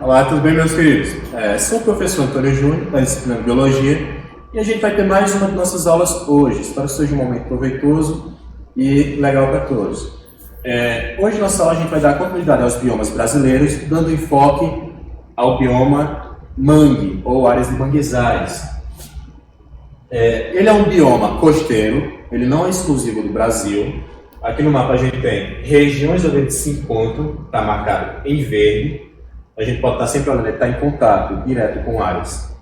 Olá, tudo bem, meus queridos? Sou o professor Antônio Júnior, da disciplina de Biologia, e a gente vai ter mais uma de nossas aulas hoje. Espero que seja um momento proveitoso e legal para todos. Hoje, nossa aula, a gente vai dar continuidade aos biomas brasileiros, dando enfoque ao bioma mangue, ou áreas de manguezais. Ele é um bioma costeiro, ele não é exclusivo do Brasil. Aqui no mapa a gente tem regiões onde ele se encontra, está marcado em verde. A gente pode estar sempre olhando, ele está em contato direto com áreas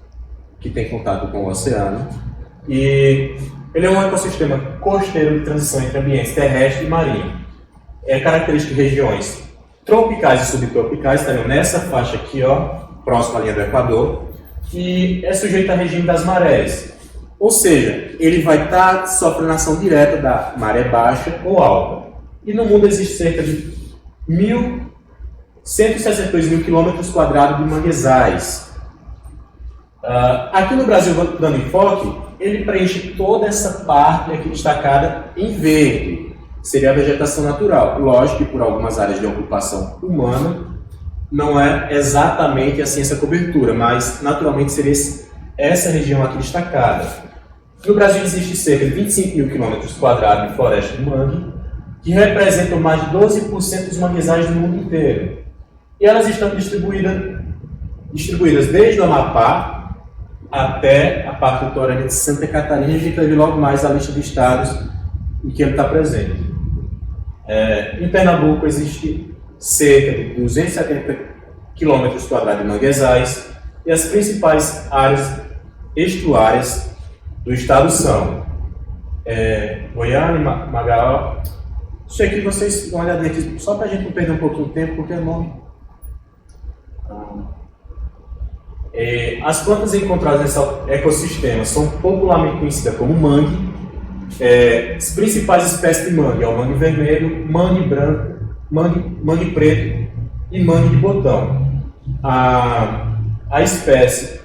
que tem contato com o oceano. E ele é um ecossistema costeiro de transição entre ambientes terrestre e marinho. É característico de regiões tropicais e subtropicais, estariam nessa faixa aqui, ó, próxima à linha do Equador, e é sujeito ao regime das marés. Ou seja, ele vai estar sofrendo ação direta da maré baixa ou alta. E no mundo existe cerca de 162 mil quilômetros quadrados de manguezais. Aqui no Brasil, dando enfoque, ele preenche toda essa parte aqui destacada em verde. Seria a vegetação natural. Lógico que por algumas áreas de ocupação humana não é exatamente assim essa cobertura, mas naturalmente seria essa região aqui destacada. No Brasil existe cerca de 25 mil quilômetros quadrados de floresta de mangue, que representam mais de 12% dos manguezais do mundo inteiro. E elas estão distribuídas desde o Amapá até a parte litorânea de Santa Catarina. A gente vai ver logo mais a lista de estados em que ele está presente. Em Pernambuco existe cerca de 270 quilômetros quadrados de manguezais, e as principais áreas estuárias do estado são Goiânia, Magaó. Isso aqui vocês dão uma olhada aqui, só para a gente não perder um pouquinho de tempo, porque é nome. As plantas encontradas nesse ecossistema são popularmente conhecidas como mangue. As principais espécies de mangue é o mangue vermelho, mangue branco, mangue preto e mangue de botão. A espécie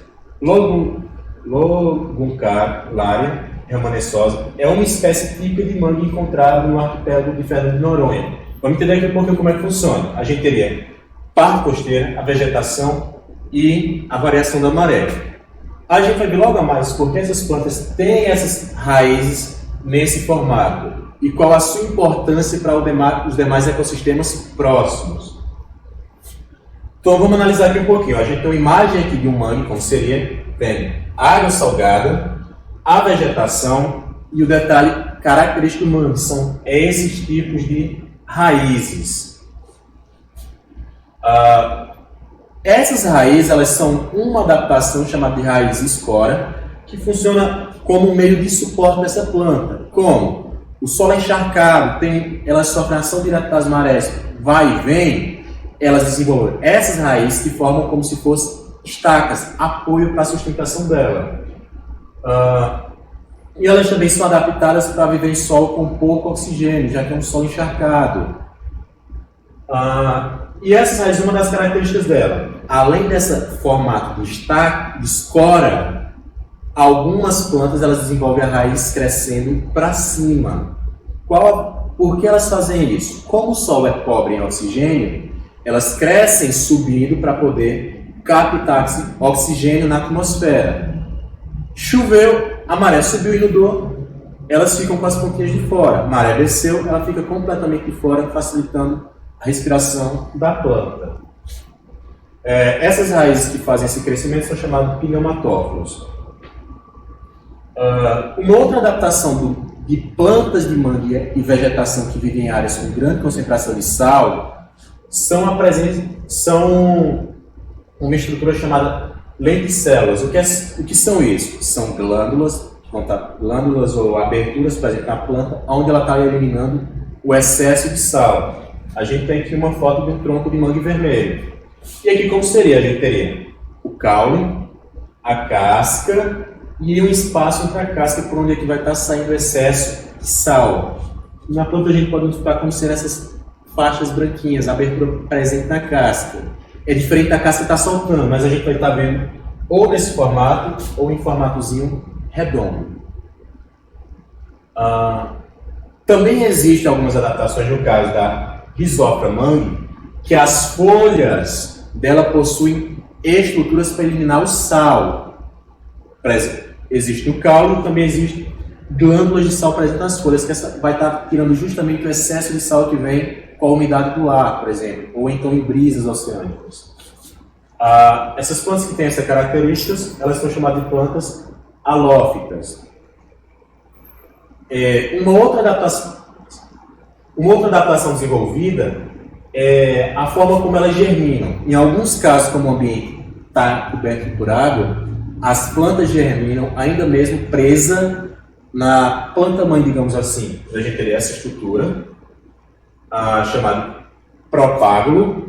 Lobuncularia remanescosa é uma espécie típica de mangue encontrada no arquipélago de Fernando de Noronha. Vamos entender aqui um pouquinho como é que funciona. A gente teria parte costeira, a vegetação e a variação da maré. A gente vai ver logo a mais porque essas plantas têm essas raízes nesse formato e qual a sua importância para os demais ecossistemas próximos. Então vamos analisar aqui um pouquinho. A gente tem uma imagem aqui de um mangue, como seria, tem água salgada, a vegetação e o detalhe característico do mangue são esses tipos de raízes. Essas raízes elas são uma adaptação chamada de raiz escora, que funciona como um meio de suporte dessa planta. Como? O solo é encharcado, elas sofrem ação direta das marés, vai e vem, elas desenvolvem essas raízes que formam como se fossem estacas, apoio para a sustentação dela. E elas também são adaptadas para viver em solo com pouco oxigênio, já que é um solo encharcado. E essa raiz é uma das características dela. Além desse formato de escora, algumas plantas elas desenvolvem a raiz crescendo para cima. Por que elas fazem isso? Como o solo é pobre em oxigênio, elas crescem subindo para poder captar oxigênio na atmosfera. Choveu, a maré subiu e inundou, elas ficam com as pontinhas de fora. A maré desceu, ela fica completamente de fora, facilitando a respiração da planta. Essas raízes que fazem esse crescimento são chamadas de pneumatófilos. Uma outra adaptação de plantas de mangue e vegetação que vivem em áreas com grande concentração de sal são uma estrutura chamada lenticélulas. O que são isso? São glândulas ou aberturas presentes na planta, onde ela está eliminando o excesso de sal. A gente tem aqui uma foto de um tronco de mangue vermelho. E aqui como seria? A gente teria o caule, a casca e um espaço entre a casca por onde é que vai estar saindo o excesso de sal. Na planta a gente pode identificar como ser essas faixas branquinhas, a abertura presente na casca. É diferente da casca estar soltando, mas a gente vai estar vendo ou nesse formato ou em formatozinho redondo. Também existem algumas adaptações no caso da Rhizophyra mangue, que as folhas dela possuem estruturas para eliminar o sal. Por exemplo, existe o caule, também existe glândulas de sal presentes nas folhas, que essa vai estar tirando justamente o excesso de sal que vem com a umidade do ar, por exemplo, ou então em brisas oceânicas. Essas plantas que têm essas características, elas são chamadas de plantas halófitas. Uma outra adaptação desenvolvida é a forma como elas germinam. Em alguns casos, como o ambiente está coberto por água, as plantas germinam ainda mesmo presa na planta-mãe, digamos assim. A gente teria essa estrutura, chamada propágulo.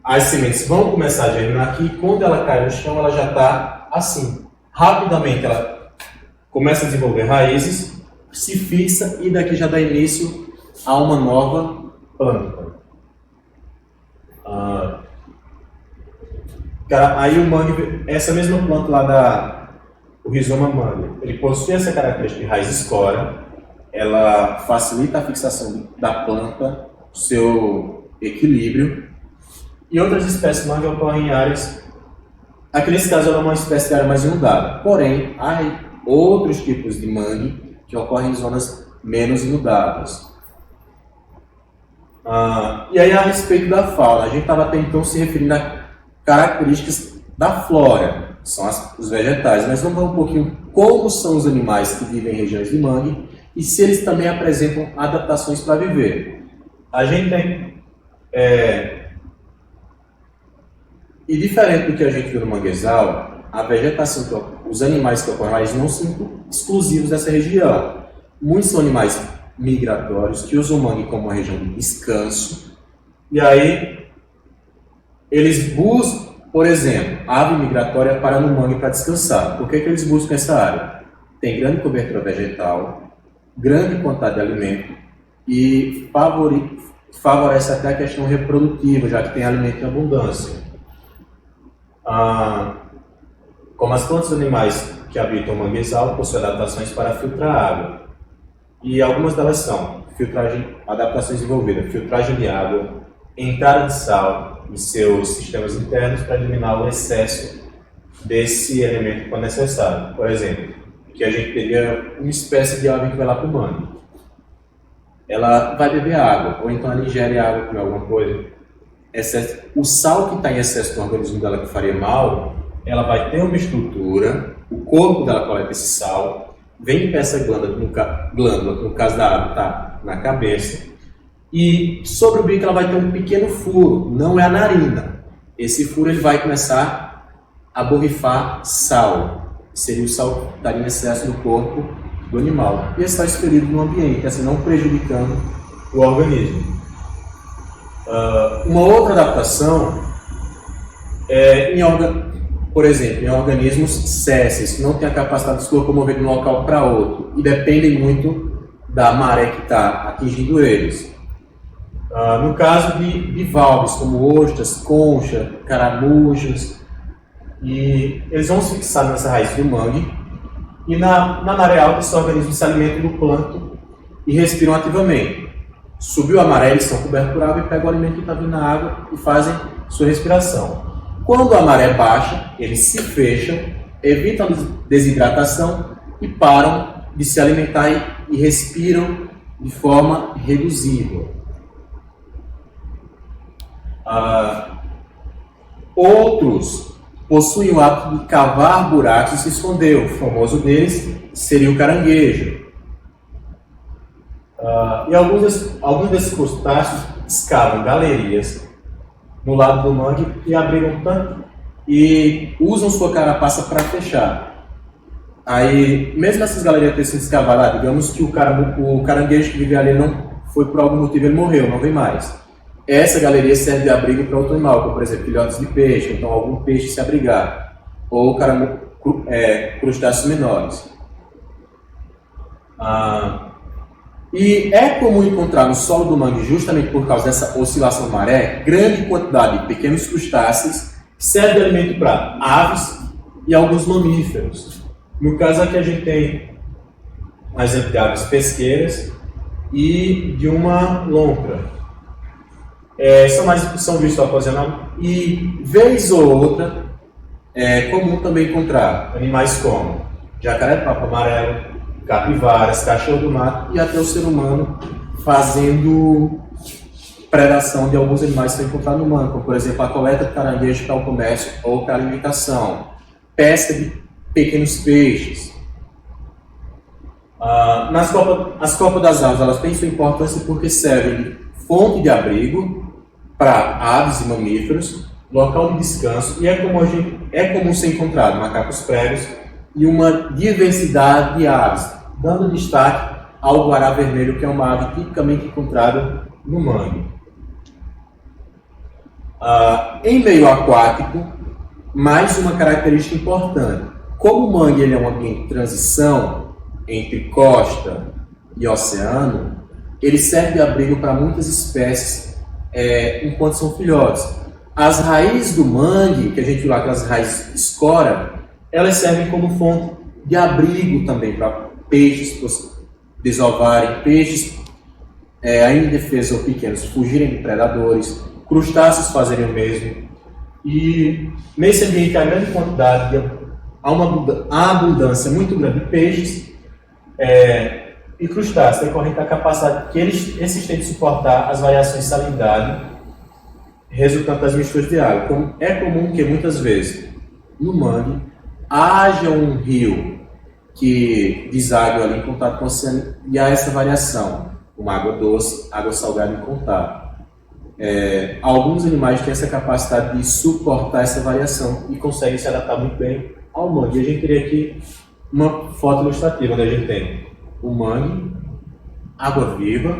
As sementes vão começar a germinar aqui, e quando ela cai no chão, ela já está assim. Rapidamente ela começa a desenvolver raízes, se fixa e daqui já dá início a uma nova planta. Aí o mangue, essa mesma planta lá o rizoma mangue, ele possui essa característica de raiz escora, ela facilita a fixação da planta, o seu equilíbrio. E outras espécies de mangue ocorrem em áreas, aqui nesse caso ela é uma espécie de área mais inundada, porém há outros tipos de mangue que ocorrem em zonas menos inundadas. E aí a respeito da fauna, a gente estava até então se referindo a características da flora, que são os vegetais, mas vamos ver um pouquinho como são os animais que vivem em regiões de mangue e se eles também apresentam adaptações para viver. A gente tem... E diferente do que a gente viu no manguezal, a vegetação, os animais que ocorrem lá, eles não são exclusivos dessa região. Muitos são animais migratórios que usam o mangue como uma região de descanso. E aí, eles buscam, por exemplo, a ave migratória para no mangue para descansar. Por que eles buscam essa área? Tem grande cobertura vegetal, grande quantidade de alimento e favorece até a questão reprodutiva, já que tem alimento em abundância. Como as plantas e animais que habitam o manguezal possuem adaptações para filtrar água. E algumas delas são adaptações envolvidas, filtragem de água, entrada de sal em seus sistemas internos para eliminar o excesso desse elemento que for necessário. Por exemplo, que a gente teria uma espécie de ave que vai lá para o mangue. Ela vai beber água, ou então ela ingere água, comer alguma coisa. O sal que está em excesso no organismo dela que faria mal, ela vai ter uma estrutura, o corpo dela coleta esse sal, vem para essa glândula, que no caso da água está na cabeça, e sobre o bico ela vai ter um pequeno furo, não é a narina. Esse furo ele vai começar a borrifar sal, seria o sal que estaria em excesso no corpo do animal, e está expelido no ambiente, assim não prejudicando o organismo. Uma outra adaptação é por exemplo, em organismos sésseis, que não têm a capacidade de se locomover de um local para outro e dependem muito da maré que está atingindo eles. No caso de bivalves, como ostras, concha, caramujos, e eles vão se fixar nessa raiz do mangue, e na maré alta esses organismos se alimentam do plâncton e respiram ativamente. Subiu a maré, eles são cobertos por água e pegam o alimento que está vindo na água e fazem sua respiração. Quando a maré baixa, eles se fecham, evitam a desidratação e param de se alimentar e respiram de forma reduzida. Outros possuem o hábito de cavar buracos e se esconder. O famoso deles seria o caranguejo. E alguns desses crustáceos escavam galerias no lado do mangue e abrigam tanto e usam sua carapaça para fechar. Aí, mesmo essas galerias terem sido escavadas, digamos que o caranguejo que vive ali não foi por algum motivo, ele morreu, não vem mais. Essa galeria serve de abrigo para outro animal, como por exemplo filhotes de peixe, então algum peixe se abrigar, ou crustáceos menores. E é comum encontrar no solo do mangue, justamente por causa dessa oscilação de maré, grande quantidade de pequenos crustáceos que servem de alimento para aves e alguns mamíferos. No caso aqui a gente tem um exemplo de aves pesqueiras e de uma lontra. São vistos ocasionalmente e, vez ou outra, é comum também encontrar animais como jacaré-papo amarelo, capivaras, cachorro do mato e até o ser humano fazendo predação de alguns animais que são encontrados no mar, como, por exemplo, a coleta de caranguejo para o comércio ou para a alimentação, pesca de pequenos peixes. As copas das aves, elas têm sua importância porque servem de fonte de abrigo para aves e mamíferos, local de descanso, e é comum ser encontrado macacos pregos e uma diversidade de aves, dando destaque ao guará vermelho, que é uma ave tipicamente encontrada no mangue. Em meio aquático, mais uma característica importante. Como o mangue ele é um ambiente de transição entre costa e oceano, ele serve de abrigo para muitas espécies enquanto são filhotes. As raízes do mangue, que a gente viu lá, aquelas raízes escora, elas servem como fonte de abrigo também para peixes desovarem, peixes ainda indefesos ou pequenos fugirem de predadores, crustáceos fazerem o mesmo. E nesse ambiente há grande quantidade, há uma abundância muito grande de peixes e crustáceos, decorrente da capacidade que esses têm de suportar as variações de salinidade resultante das misturas de água. É comum que muitas vezes no mangue haja um rio que deságua ali em contato com o oceano e há essa variação, uma água doce, água salgada em contato. Alguns animais têm essa capacidade de suportar essa variação e conseguem se adaptar muito bem ao mangue. E a gente teria aqui uma foto ilustrativa onde a gente tem o mangue, água viva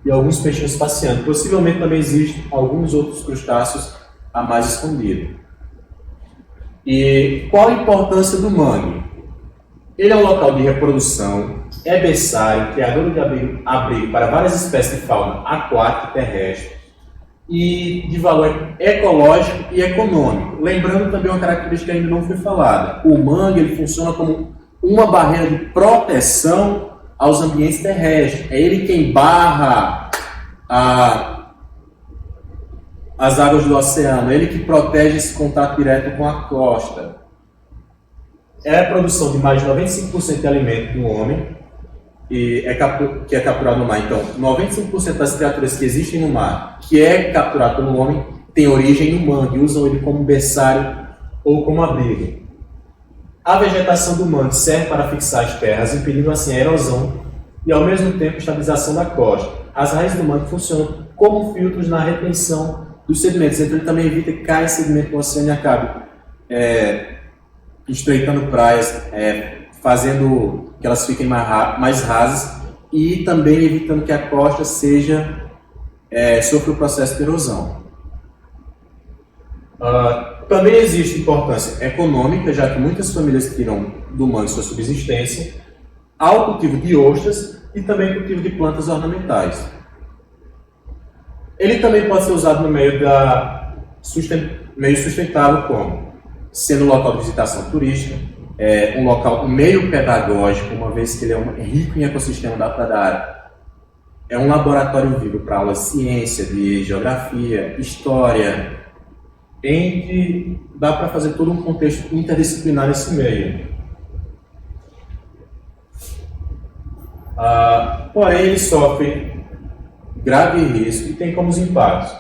e alguns peixinhos passeando. Possivelmente também existem alguns outros crustáceos a mais escondidos. E qual a importância do mangue? Ele é um local de reprodução, é berçário, criador de abrigo para várias espécies de fauna aquática e terrestre, e de valor ecológico e econômico. Lembrando também uma característica que ainda não foi falada. O mangue ele funciona como uma barreira de proteção aos ambientes terrestres. É ele quem barra as águas do oceano, é ele que protege esse contato direto com a costa. É a produção de mais de 95% de alimento do homem, que é capturado no mar. Então, 95% das criaturas que existem no mar, que é capturado pelo homem, tem origem no mangue, usam ele como berçário ou como abrigo. A vegetação do mangue serve para fixar as terras, impedindo assim a erosão e, ao mesmo tempo, a estabilização da costa. As raízes do mangue funcionam como filtros na retenção dos sedimentos, então ele também evita que caia sedimento no oceano e acabe estreitando praias, fazendo que elas fiquem mais rasas e também evitando que a costa sofra o processo de erosão. Também existe importância econômica, já que muitas famílias tiram do mangue sua subsistência, ao cultivo de ostras e também cultivo de plantas ornamentais. Ele também pode ser usado no meio sustentável, como sendo um local de visitação turística, um local meio pedagógico, uma vez que ele é rico em ecossistema da área. É um laboratório vivo para aulas de ciência, de geografia, história, em que dá para fazer todo um contexto interdisciplinar nesse meio. Porém, ele sofre grave risco e tem como os impactos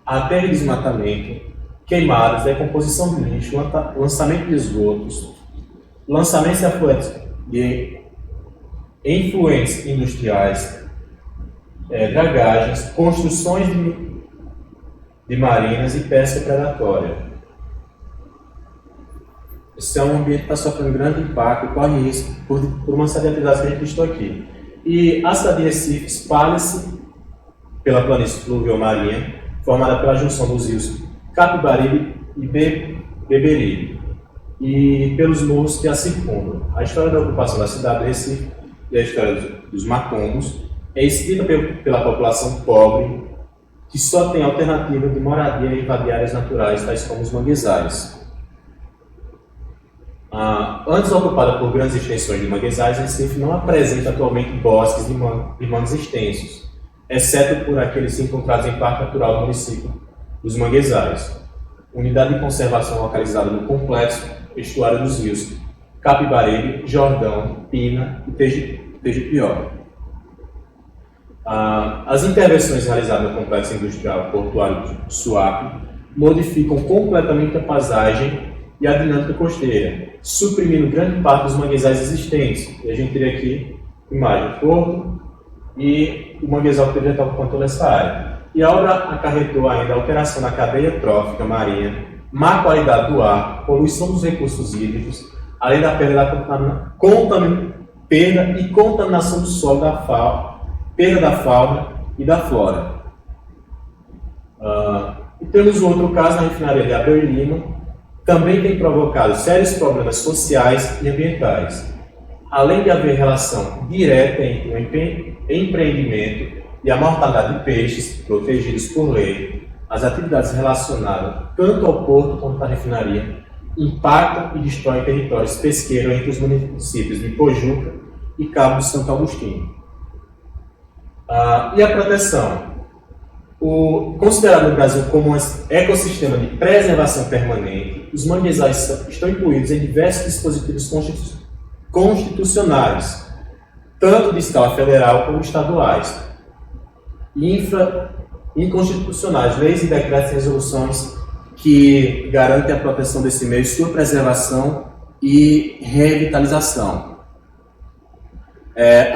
a perda de desmatamento, queimadas, decomposição de lixo, lançamento de esgotos, lançamentos de afluentes de influentes industriais, dragagens, construções de marinas e pesca predatória. Esse é um ambiente que está sofrendo grande impacto e corre risco por uma série de atividades que a gente listou aqui. E a cidade de Recife espalha-se pela planície fluvio-marinha, formada pela junção dos rios Capibaribe e Beberibe, e pelos morros que a circundam. A história da ocupação da cidade de Recife e a história dos macombos é escrita pela população pobre, que só tem alternativa de moradia e invadir áreas naturais, tais como os manguezais. Antes ocupada por grandes extensões de manguezais, Recife não apresenta atualmente bosques de mangos extensos. exceto por aqueles encontrados em Parque Natural do município dos Manguezais. Unidade de conservação localizada no complexo Estuário dos Rios Capibaribe, Jordão, Pina e Tegipió. As intervenções realizadas no complexo industrial portuário do Suape modificam completamente a paisagem e a dinâmica costeira, suprimindo grande parte dos manguezais existentes. E a gente teria aqui imagem do porto e o manguezal que deveria estar ocupando toda essa área. E a obra acarretou ainda alteração na cadeia trófica marinha, má qualidade do ar, poluição dos recursos hídricos, além da perda e contaminação do solo, da fauna, perda da fauna e da flora. E temos outro caso na refinaria de Abel e Lima, também tem provocado sérios problemas sociais e ambientais, além de haver relação direta entre o empreendimento e a mortalidade de peixes protegidos por lei. As atividades relacionadas tanto ao porto quanto à refinaria impactam e destroem territórios pesqueiros entre os municípios de Pojuca e Cabo de Santo Agostinho. E a proteção? Considerado no Brasil como um ecossistema de preservação permanente, os manguezais estão incluídos em diversos dispositivos constitucionais, tanto de escala federal como estaduais, inconstitucionais, leis e decretos e resoluções que garantem a proteção desse meio, sua preservação e revitalização.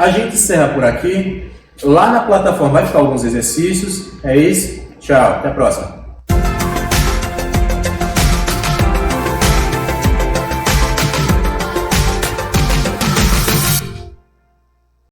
A gente encerra por aqui. Lá na plataforma vai ficar alguns exercícios. É isso. Tchau. Até a próxima.